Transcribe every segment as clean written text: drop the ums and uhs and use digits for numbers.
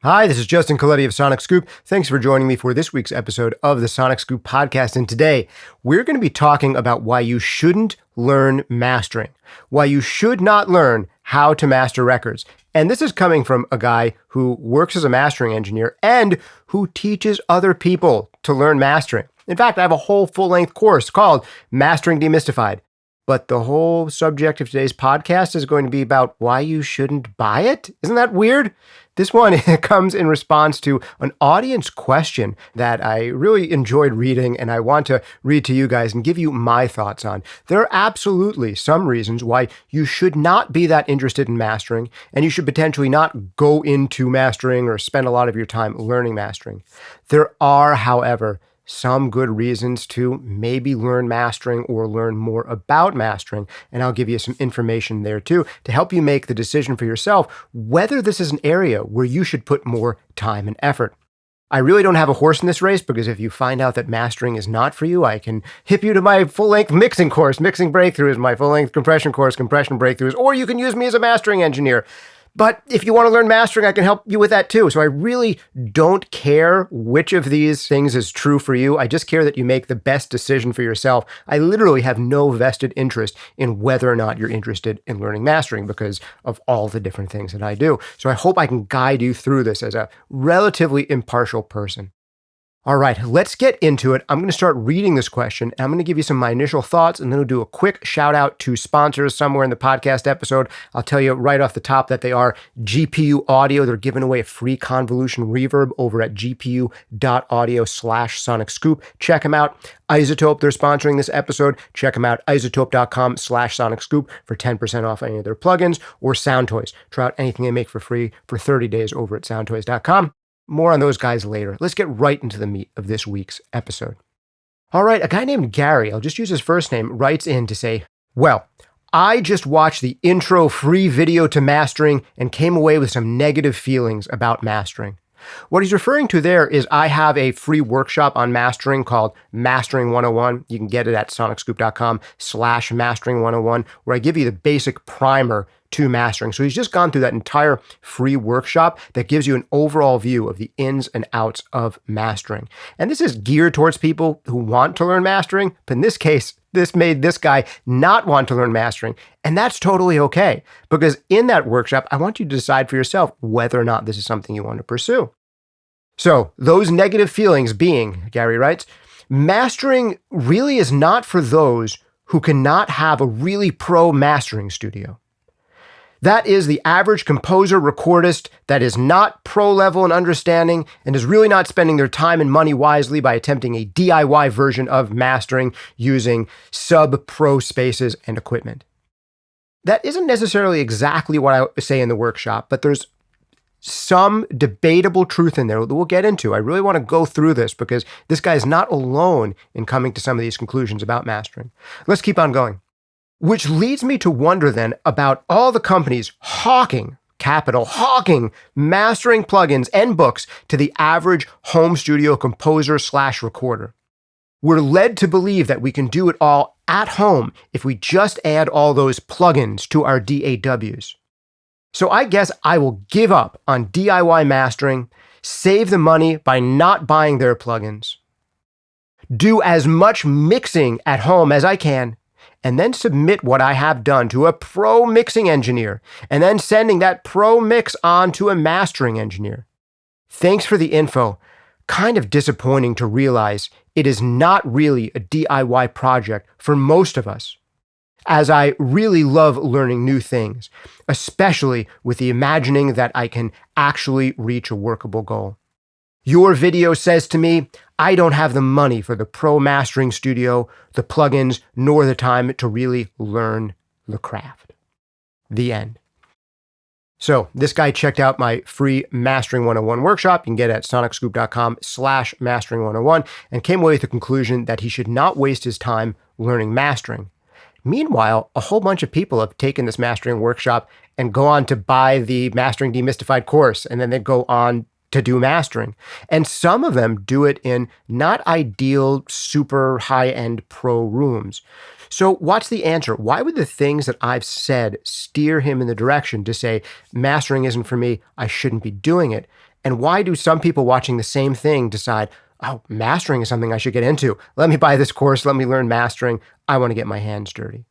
Hi, this is Justin Colletti of SonicScoop. Thanks for joining me for this week's episode of the SonicScoop podcast. And today, we're going to be talking about why you shouldn't learn mastering, why you should not learn how to master records. And this is coming from a guy who works as a mastering engineer and who teaches other people to learn mastering. In fact, I have a whole full-length course called Mastering Demystified. But the whole subject of today's podcast is going to be about why you shouldn't buy it. Isn't that weird? This one comes in response to an audience question that I really enjoyed reading, and I want to read to you guys and give you my thoughts on. There are absolutely some reasons why you should not be that interested in mastering, and you should potentially not go into mastering or spend a lot of your time learning mastering. There are, however, some good reasons to maybe learn mastering or learn more about mastering. And I'll give you some information there too to help you make the decision for yourself whether this is an area where you should put more time and effort. I really don't have a horse in this race because if you find out that mastering is not for you, I can hip you to my full-length mixing course, Mixing Breakthroughs, my full-length compression course, Compression Breakthroughs, or you can use me as a mastering engineer. But if you want to learn mastering, I can help you with that too. So I really don't care which of these things is true for you. I just care that you make the best decision for yourself. I literally have no vested interest in whether or not you're interested in learning mastering because of all the different things that I do. So I hope I can guide you through this as a relatively impartial person. All right, let's get into it. I'm going to start reading this question, and I'm going to give you some of my initial thoughts, and then we'll do a quick shout out to sponsors somewhere in the podcast episode. I'll tell you right off the top that they are GPU Audio. They're giving away a free convolution reverb over at gpu.audio/SonicScoop. Check them out. Isotope, they're sponsoring this episode. Check them out, isotope.com/SonicScoop for 10% off any of their plugins, or Soundtoys. Try out anything they make for free for 30 days over at soundtoys.com. More on those guys later. Let's get right into the meat of this week's episode. All right, a guy named Gary, I'll just use his first name, writes in to say, well, I just watched the intro free video to mastering and came away with some negative feelings about mastering. What he's referring to there is I have a free workshop on mastering called Mastering 101. You can get it at sonicscoop.com/mastering 101, where I give you the basic primer to mastering. So he's just gone through that entire free workshop that gives you an overall view of the ins and outs of mastering. And this is geared towards people who want to learn mastering, but in this case, this made this guy not want to learn mastering. And that's totally okay, because in that workshop, I want you to decide for yourself whether or not this is something you want to pursue. So those negative feelings being, Gary writes, mastering really is not for those who cannot have a really pro mastering studio. That is the average composer recordist that is not pro level in understanding and is really not spending their time and money wisely by attempting a DIY version of mastering using sub-pro spaces and equipment. That isn't necessarily exactly what I say in the workshop, but there's some debatable truth in there that we'll get into. I really want to go through this because this guy is not alone in coming to some of these conclusions about mastering. Let's keep on going. Which leads me to wonder then about all the companies hawking mastering plugins and books to the average home studio composer/recorder. We're led to believe that we can do it all at home if we just add all those plugins to our DAWs. So I guess I will give up on DIY mastering, save the money by not buying their plugins, do as much mixing at home as I can, and then submit what I have done to a pro mixing engineer, and then sending that pro mix on to a mastering engineer. Thanks for the info. Kind of disappointing to realize it is not really a DIY project for most of us, as I really love learning new things, especially with the imagining that I can actually reach a workable goal. Your video says to me, I don't have the money for the pro mastering studio, the plugins, nor the time to really learn the craft. The end. So this guy checked out my free Mastering 101 workshop. You can get it at sonicscoop.com/mastering 101 and came away with the conclusion that he should not waste his time learning mastering. Meanwhile, a whole bunch of people have taken this mastering workshop and go on to buy the Mastering Demystified course, and then they go on to do mastering. And some of them do it in not ideal, super high-end pro rooms. So what's the answer? Why would the things that I've said steer him in the direction to say, mastering isn't for me, I shouldn't be doing it? And why do some people watching the same thing decide, oh, mastering is something I should get into. Let me buy this course. Let me learn mastering. I want to get my hands dirty.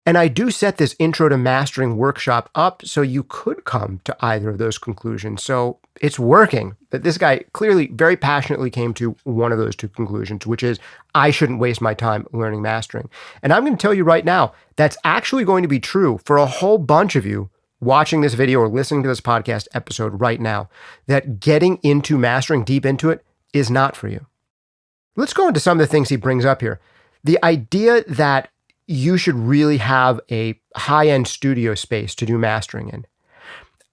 And I do set this intro to mastering workshop up so you could come to either of those conclusions. So it's working. But this guy clearly very passionately came to one of those two conclusions, which is I shouldn't waste my time learning mastering. And I'm going to tell you right now, that's actually going to be true for a whole bunch of you watching this video or listening to this podcast episode right now, that getting into mastering, deep into it, is not for you. Let's go into some of the things he brings up here. The idea that you should really have a high-end studio space to do mastering in.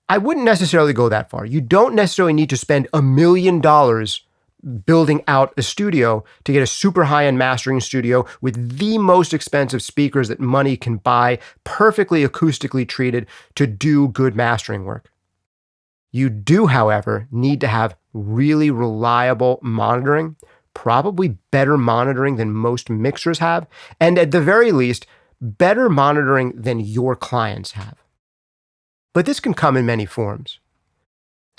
I wouldn't necessarily go that far. You don't necessarily need to spend $1 million building out a studio to get a super high-end mastering studio with the most expensive speakers that money can buy, perfectly acoustically treated to do good mastering work. You do, however, need to have really reliable monitoring, probably better monitoring than most mixers have, and at the very least, better monitoring than your clients have. But this can come in many forms.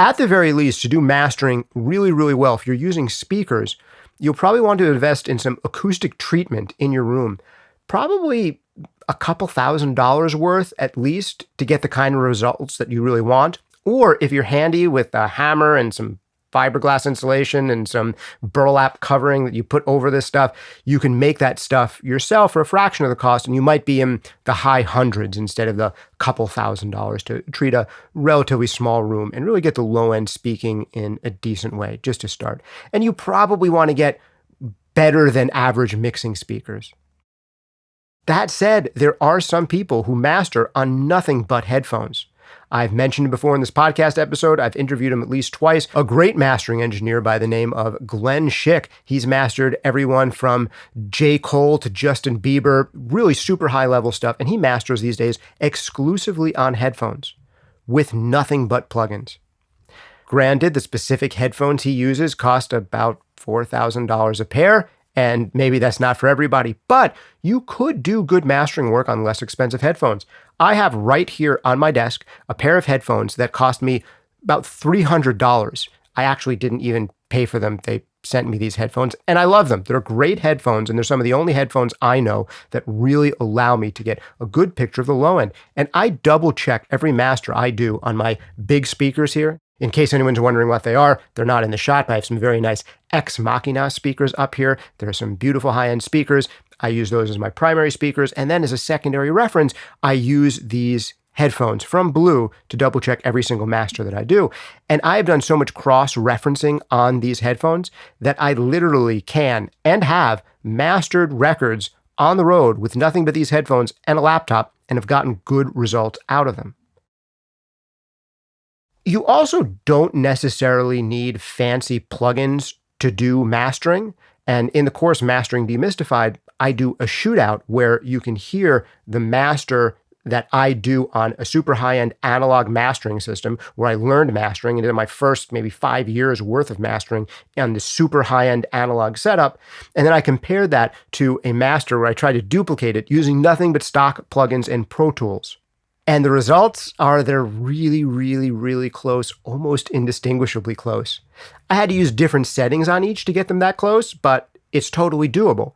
At the very least, to do mastering really, really well, if you're using speakers, you'll probably want to invest in some acoustic treatment in your room, probably a couple $1,000s worth at least to get the kind of results that you really want. Or if you're handy with a hammer and some fiberglass insulation and some burlap covering that you put over this stuff, you can make that stuff yourself for a fraction of the cost, and you might be in the high hundreds instead of the couple $1,000s to treat a relatively small room and really get the low-end speaking in a decent way just to start. And you probably want to get better than average mixing speakers. That said, there are some people who master on nothing but headphones. I've mentioned before in this podcast episode, I've interviewed him at least twice, a great mastering engineer by the name of Glenn Schick. He's mastered everyone from J. Cole to Justin Bieber, really super high level stuff. And he masters these days exclusively on headphones with nothing but plugins. Granted, the specific headphones he uses cost about $4,000 a pair. And maybe that's not for everybody, but you could do good mastering work on less expensive headphones. I have right here on my desk a pair of headphones that cost me about $300. I actually didn't even pay for them. They sent me these headphones, and I love them. They're great headphones, and they're some of the only headphones I know that really allow me to get a good picture of the low end. And I double check every master I do on my big speakers here. In case anyone's wondering what they are, they're not in the shot, but I have some very nice Ex Machina speakers up here. There are some beautiful high-end speakers. I use those as my primary speakers. And then as a secondary reference, I use these headphones from Blue to double check every single master that I do. And I have done so much cross-referencing on these headphones that I literally can and have mastered records on the road with nothing but these headphones and a laptop and have gotten good results out of them. You also don't necessarily need fancy plugins to do mastering. And in the course Mastering Demystified, I do a shootout where you can hear the master that I do on a super high-end analog mastering system where I learned mastering and did my first maybe 5 years worth of mastering on the super high-end analog setup. And then I compared that to a master where I tried to duplicate it using nothing but stock plugins and Pro Tools. And the results are they're really, really, really close, almost indistinguishably close. I had to use different settings on each to get them that close, but it's totally doable.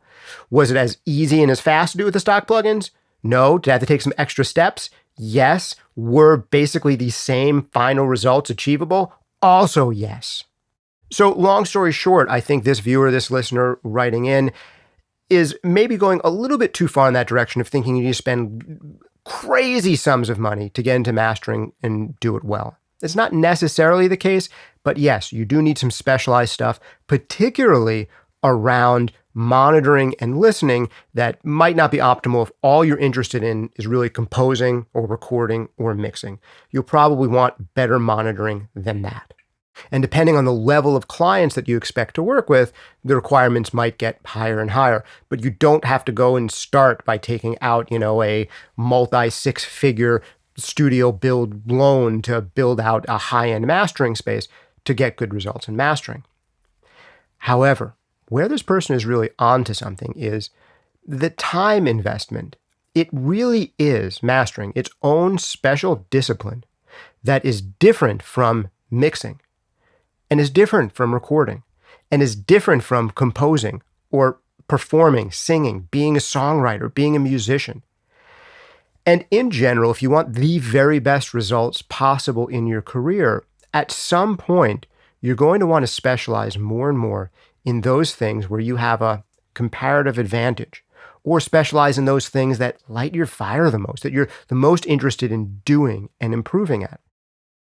Was it as easy and as fast to do with the stock plugins? No. Did I have to take some extra steps? Yes. Were basically the same final results achievable? Also yes. So long story short, I think this viewer, this listener writing in is maybe going a little bit too far in that direction of thinking you need to spend crazy sums of money to get into mastering and do it well. It's not necessarily the case, but yes, you do need some specialized stuff, particularly around monitoring and listening that might not be optimal if all you're interested in is really composing or recording or mixing. You'll probably want better monitoring than that. And depending on the level of clients that you expect to work with, the requirements might get higher and higher. But you don't have to go and start by taking out, a multi-six-figure studio build loan to build out a high-end mastering space to get good results in mastering. However, where this person is really onto something is the time investment. It really is mastering its own special discipline that is different from mixing, and is different from recording, and is different from composing or performing, singing, being a songwriter, being a musician. And in general, if you want the very best results possible in your career, at some point, you're going to want to specialize more and more in those things where you have a comparative advantage, or specialize in those things that light your fire the most, that you're the most interested in doing and improving at.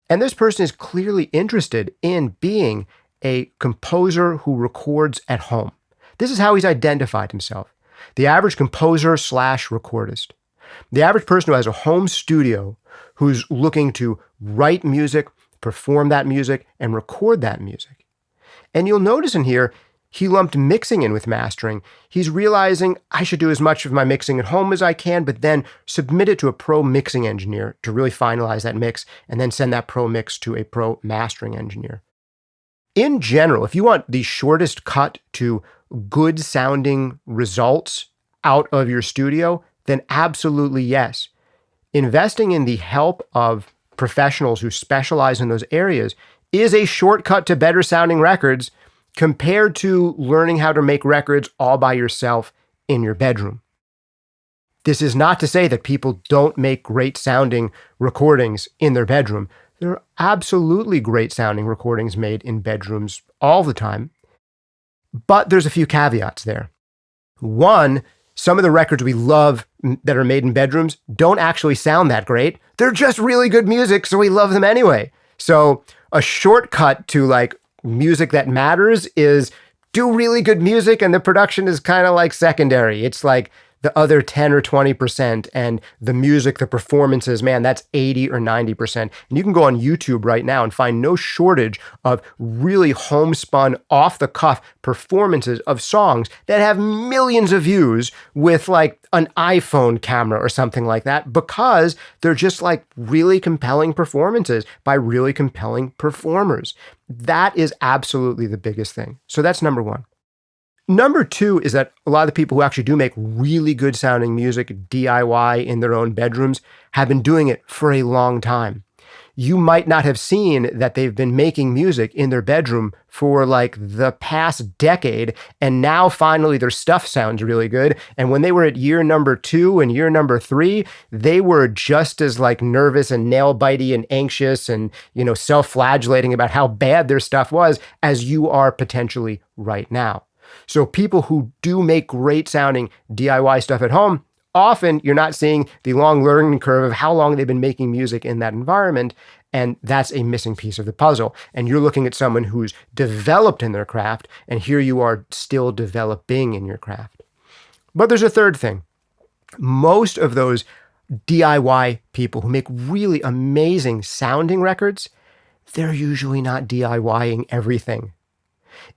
And this person is clearly interested in being a composer who records at home. This is how he's identified himself. The average composer / recordist. The average person who has a home studio who's looking to write music, perform that music, and record that music. And you'll notice in here, he lumped mixing in with mastering. He's realizing I should do as much of my mixing at home as I can, but then submit it to a pro mixing engineer to really finalize that mix, and then send that pro mix to a pro mastering engineer. In general, if you want the shortest cut to good sounding results out of your studio, then absolutely yes. Investing in the help of professionals who specialize in those areas is a shortcut to better sounding records compared to learning how to make records all by yourself in your bedroom. This is not to say that people don't make great sounding recordings in their bedroom. There are absolutely great sounding recordings made in bedrooms all the time, but there's a few caveats there. One, some of the records we love that are made in bedrooms don't actually sound that great. They're just really good music, so we love them anyway. So a shortcut to music that matters is do really good music, and the production is kind of like secondary. It's like the other 10 or 20%, and the music, the performances, man, that's 80 or 90%. And you can go on YouTube right now and find no shortage of really homespun, off-the-cuff performances of songs that have millions of views with an iPhone camera or something like that, because they're just really compelling performances by really compelling performers. That is absolutely the biggest thing. So that's number one. Number two is that a lot of the people who actually do make really good sounding music DIY in their own bedrooms have been doing it for a long time. You might not have seen that they've been making music in their bedroom for the past decade, and now finally their stuff sounds really good. And when they were at year number 2 and year number 3, they were just as nervous and nail-bitey and anxious and, self-flagellating about how bad their stuff was as you are potentially right now. So people who do make great sounding DIY stuff at home, often you're not seeing the long learning curve of how long they've been making music in that environment, and that's a missing piece of the puzzle. And you're looking at someone who's developed in their craft, and here you are still developing in your craft. But there's a third thing. Most of those DIY people who make really amazing sounding records, they're usually not DIYing everything.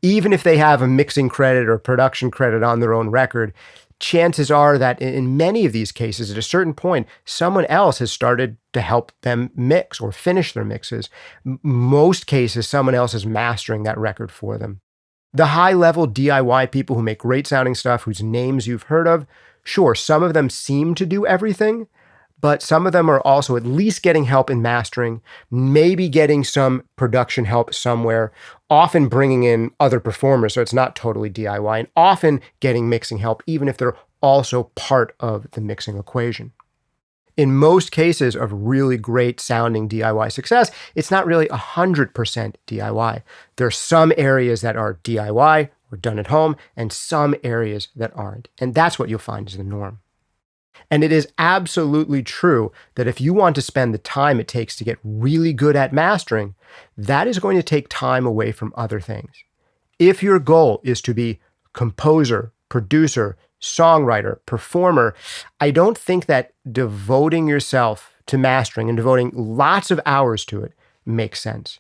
Even if they have a mixing credit or production credit on their own record, chances are that in many of these cases, at a certain point, someone else has started to help them mix or finish their mixes. Most cases, someone else is mastering that record for them. The high-level DIY people who make great sounding stuff, whose names you've heard of, sure, some of them seem to do everything, but some of them are also at least getting help in mastering, maybe getting some production help somewhere, often bringing in other performers, so it's not totally DIY, and often getting mixing help, even if they're also part of the mixing equation. In most cases of really great sounding DIY success, it's not really 100% DIY. There are some areas that are DIY or done at home, and some areas that aren't. And that's what you'll find is the norm. And it is absolutely true that if you want to spend the time it takes to get really good at mastering, that is going to take time away from other things. If your goal is to be composer, producer, songwriter, performer, I don't think that devoting yourself to mastering and devoting lots of hours to it makes sense.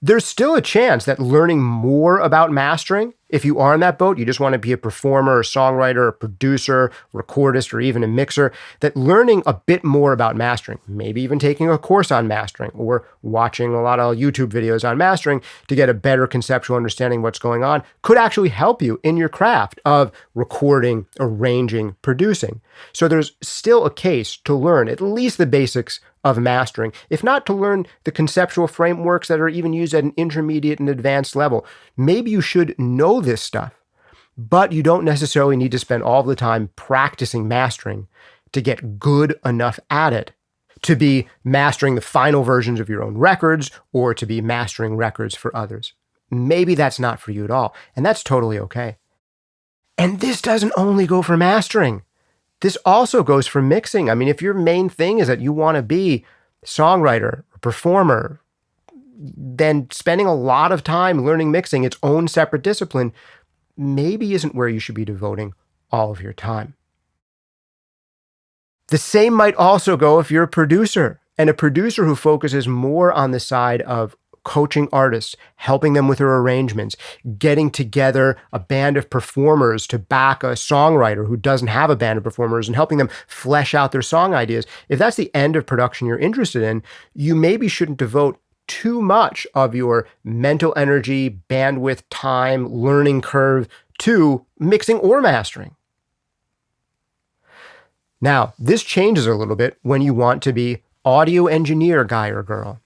There's still a chance that learning more about mastering, if you are in that boat, you just want to be a performer or songwriter or producer, recordist, or even a mixer, that learning a bit more about mastering, maybe even taking a course on mastering or watching a lot of YouTube videos on mastering to get a better conceptual understanding of what's going on, could actually help you in your craft of recording, arranging, producing. So there's still a case to learn at least the basics of mastering, if not to learn the conceptual frameworks that are even used at an intermediate and advanced level. Maybe you should know this stuff, but you don't necessarily need to spend all the time practicing mastering to get good enough at it to be mastering the final versions of your own records or to be mastering records for others. Maybe that's not for you at all, and that's totally okay. And this doesn't only go for mastering. This also goes for mixing. I mean, if your main thing is that you want to be songwriter, or performer, then spending a lot of time learning mixing, its own separate discipline, maybe isn't where you should be devoting all of your time. The same might also go if you're a producer, and a producer who focuses more on the side of coaching artists, helping them with their arrangements, getting together a band of performers to back a songwriter who doesn't have a band of performers and helping them flesh out their song ideas. If that's the end of production you're interested in, you maybe shouldn't devote too much of your mental energy, bandwidth, time, learning curve to mixing or mastering. Now, this changes a little bit when you want to be audio engineer guy or girl,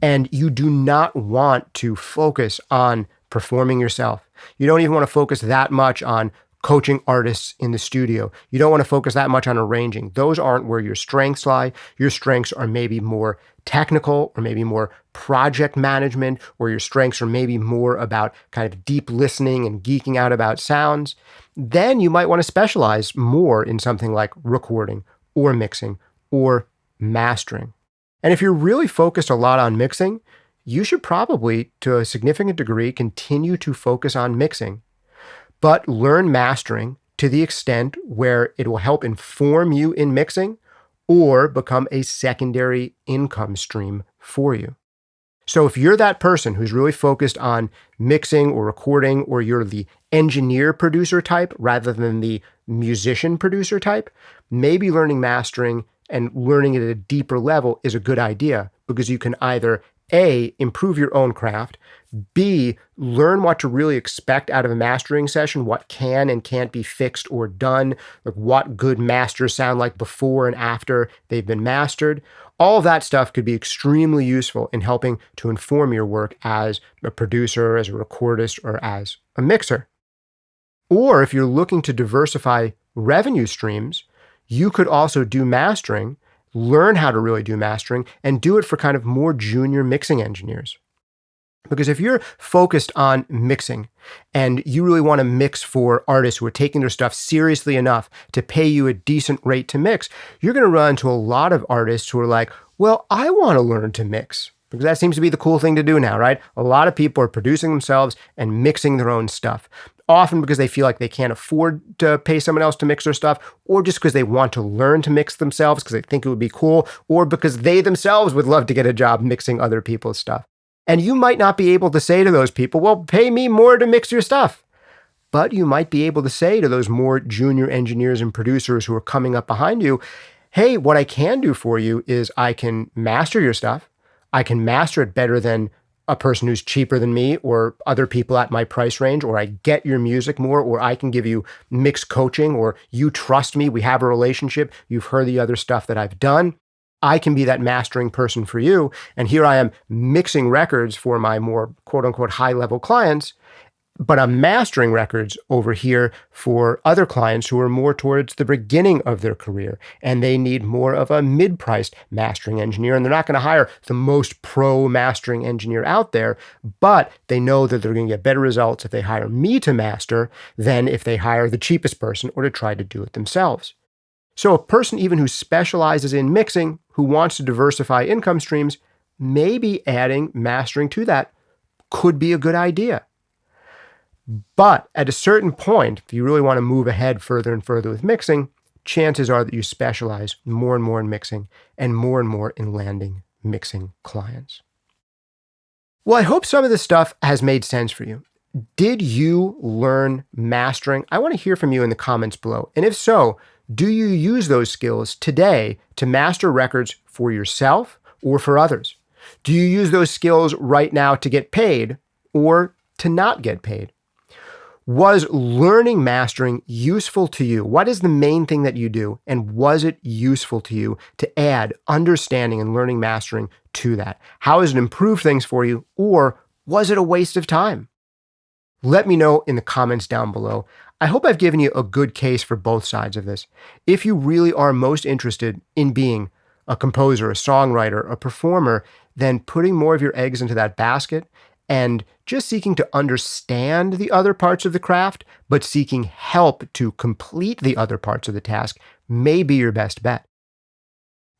and you do not want to focus on performing yourself. You don't even want to focus that much on coaching artists in the studio. You don't want to focus that much on arranging. Those aren't where your strengths lie. Your strengths are maybe more technical or maybe more project management, or your strengths are maybe more about kind of deep listening and geeking out about sounds. Then you might want to specialize more in something like recording or mixing or mastering. And if you're really focused a lot on mixing, you should probably, to a significant degree, continue to focus on mixing, but learn mastering to the extent where it will help inform you in mixing or become a secondary income stream for you. So if you're that person who's really focused on mixing or recording, or you're the engineer producer type rather than the musician producer type, maybe learning mastering and learning it at a deeper level is a good idea, because you can either A, improve your own craft, B, learn what to really expect out of a mastering session, what can and can't be fixed or done, like what good masters sound like before and after they've been mastered. All of that stuff could be extremely useful in helping to inform your work as a producer, as a recordist, or as a mixer. Or if you're looking to diversify revenue streams, you could also do mastering, learn how to really do mastering, and do it for kind of more junior mixing engineers. Because if you're focused on mixing and you really want to mix for artists who are taking their stuff seriously enough to pay you a decent rate to mix, you're going to run into a lot of artists who are like, well, I want to learn to mix. Because that seems to be the cool thing to do now, right? A lot of people are producing themselves and mixing their own stuff, often because they feel like they can't afford to pay someone else to mix their stuff, or just because they want to learn to mix themselves because they think it would be cool, or because they themselves would love to get a job mixing other people's stuff. And you might not be able to say to those people, well, pay me more to mix your stuff. But you might be able to say to those more junior engineers and producers who are coming up behind you, hey, what I can do for you is I can master your stuff. I can master it better than a person who's cheaper than me or other people at my price range, or I get your music more, or I can give you mix coaching, or you trust me, we have a relationship, you've heard the other stuff that I've done. I can be that mastering person for you. And here I am mixing records for my more quote unquote high level clients, but I'm mastering records over here for other clients who are more towards the beginning of their career. And they need more of a mid-priced mastering engineer. And they're not going to hire the most pro mastering engineer out there, but they know that they're going to get better results if they hire me to master than if they hire the cheapest person or to try to do it themselves. So a person even who specializes in mixing, who wants to diversify income streams, maybe adding mastering to that could be a good idea. But at a certain point, if you really want to move ahead further and further with mixing, chances are that you specialize more and more in mixing and more in landing mixing clients. Well, I hope some of this stuff has made sense for you. Did you learn mastering? I want to hear from you in the comments below. And if so, do you use those skills today to master records for yourself or for others? Do you use those skills right now to get paid or to not get paid? Was learning mastering useful to you? What is the main thing that you do? And was it useful to you to add understanding and learning mastering to that? How has it improved things for you? Or was it a waste of time? Let me know in the comments down below. I hope I've given you a good case for both sides of this. If you really are most interested in being a composer, a songwriter, a performer, then putting more of your eggs into that basket and just seeking to understand the other parts of the craft, but seeking help to complete the other parts of the task may be your best bet.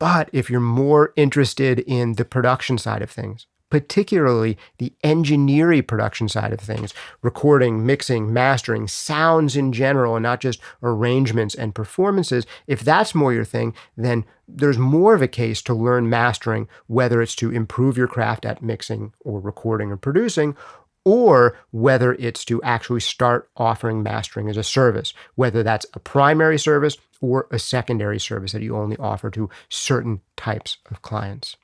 But if you're more interested in the production side of things, particularly the engineering production side of things, recording, mixing, mastering, sounds in general, and not just arrangements and performances, if that's more your thing, then there's more of a case to learn mastering, whether it's to improve your craft at mixing or recording or producing, or whether it's to actually start offering mastering as a service, whether that's a primary service or a secondary service that you only offer to certain types of clients.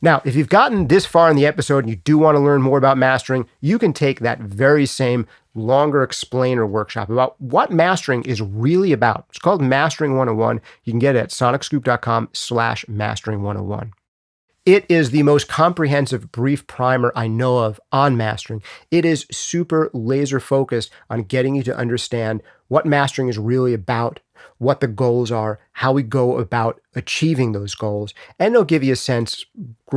Now, if you've gotten this far in the episode and you do want to learn more about mastering, you can take that very same longer explainer workshop about what mastering is really about. It's called Mastering 101. You can get it at sonicscoop.com/mastering101. It is the most comprehensive brief primer I know of on mastering. It is super laser focused on getting you to understand what mastering is really about, what the goals are, how we go about achieving those goals, and it'll give you a sense,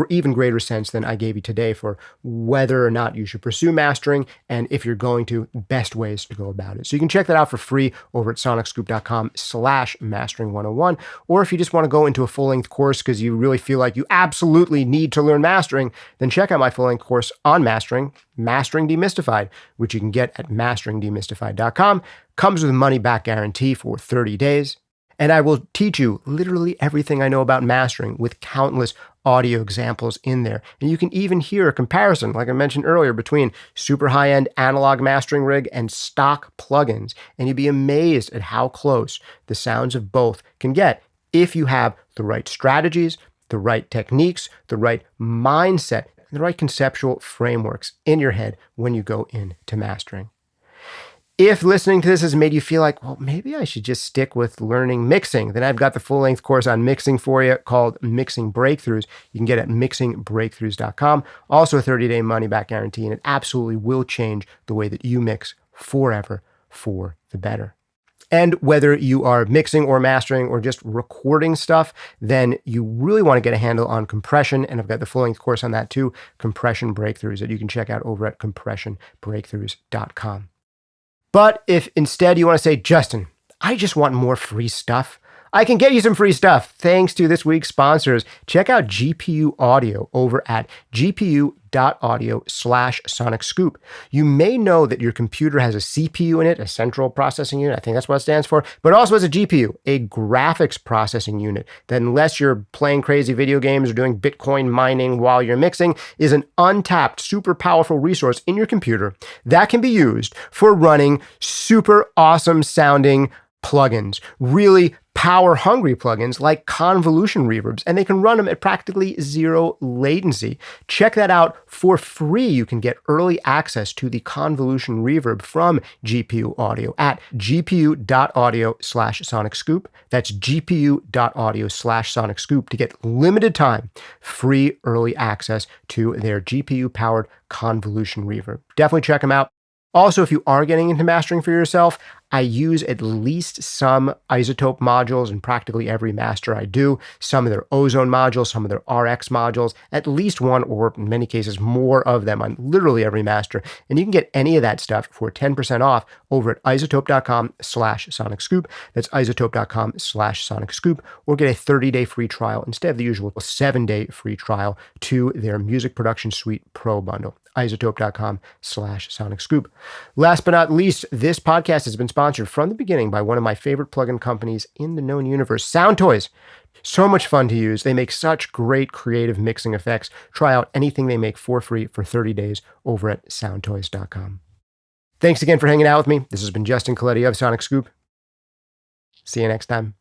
even greater sense than I gave you today, for whether or not you should pursue mastering, and if you're going to, best ways to go about it. So you can check that out for free over at sonicscoop.com/mastering101, or if you just want to go into a full-length course because you really feel like you absolutely need to learn mastering, then check out my full-length course on mastering, Mastering Demystified, which you can get at masteringdemystified.com. Comes with a money-back guarantee for 30 days. And I will teach you literally everything I know about mastering with countless audio examples in there. And you can even hear a comparison, like I mentioned earlier, between super high-end analog mastering rig and stock plugins. And you'd be amazed at how close the sounds of both can get if you have the right strategies, the right techniques, the right mindset, and the right conceptual frameworks in your head when you go into mastering. If listening to this has made you feel like, well, maybe I should just stick with learning mixing, then I've got the full-length course on mixing for you called Mixing Breakthroughs. You can get it at mixingbreakthroughs.com. Also a 30-day money-back guarantee, and it absolutely will change the way that you mix forever for the better. And whether you are mixing or mastering or just recording stuff, then you really want to get a handle on compression. And I've got the full-length course on that too, Compression Breakthroughs, that you can check out over at compressionbreakthroughs.com. But if instead you want to say, Justin, I just want more free stuff, I can get you some free stuff thanks to this week's sponsors. Check out GPU Audio over at gpu.audio/SonicScoop. You may know that your computer has a CPU in it, a central processing unit. I think that's what it stands for, but also has a GPU, a graphics processing unit that, unless you're playing crazy video games or doing Bitcoin mining while you're mixing, is an untapped, super powerful resource in your computer that can be used for running super awesome sounding plugins, really power-hungry plugins like convolution reverbs, and they can run them at practically zero latency. Check that out for free. You can get early access to the convolution reverb from GPU Audio at gpu.audio/SonicScoop. That's gpu.audio/SonicScoop to get limited time free early access to their GPU-powered convolution reverb. Definitely check them out. Also, if you are getting into mastering for yourself, I use at least some isotope modules in practically every master I do, some of their ozone modules, some of their RX modules, at least one or in many cases more of them on literally every master. And you can get any of that stuff for 10% off over at isotope.com/SonicScoop. That's isotope.com/SonicScoop, or get a 30-day free trial instead of the usual 7-day free trial to their Music Production Suite Pro bundle. isotope.com/SonicScoop. Last but not least, this podcast has been sponsored from the beginning by one of my favorite plugin companies in the known universe, SoundToys. So much fun to use. They make such great creative mixing effects. Try out anything they make for free for 30 days over at soundtoys.com. Thanks again for hanging out with me. This has been Justin Colletti of SonicScoop. See you next time.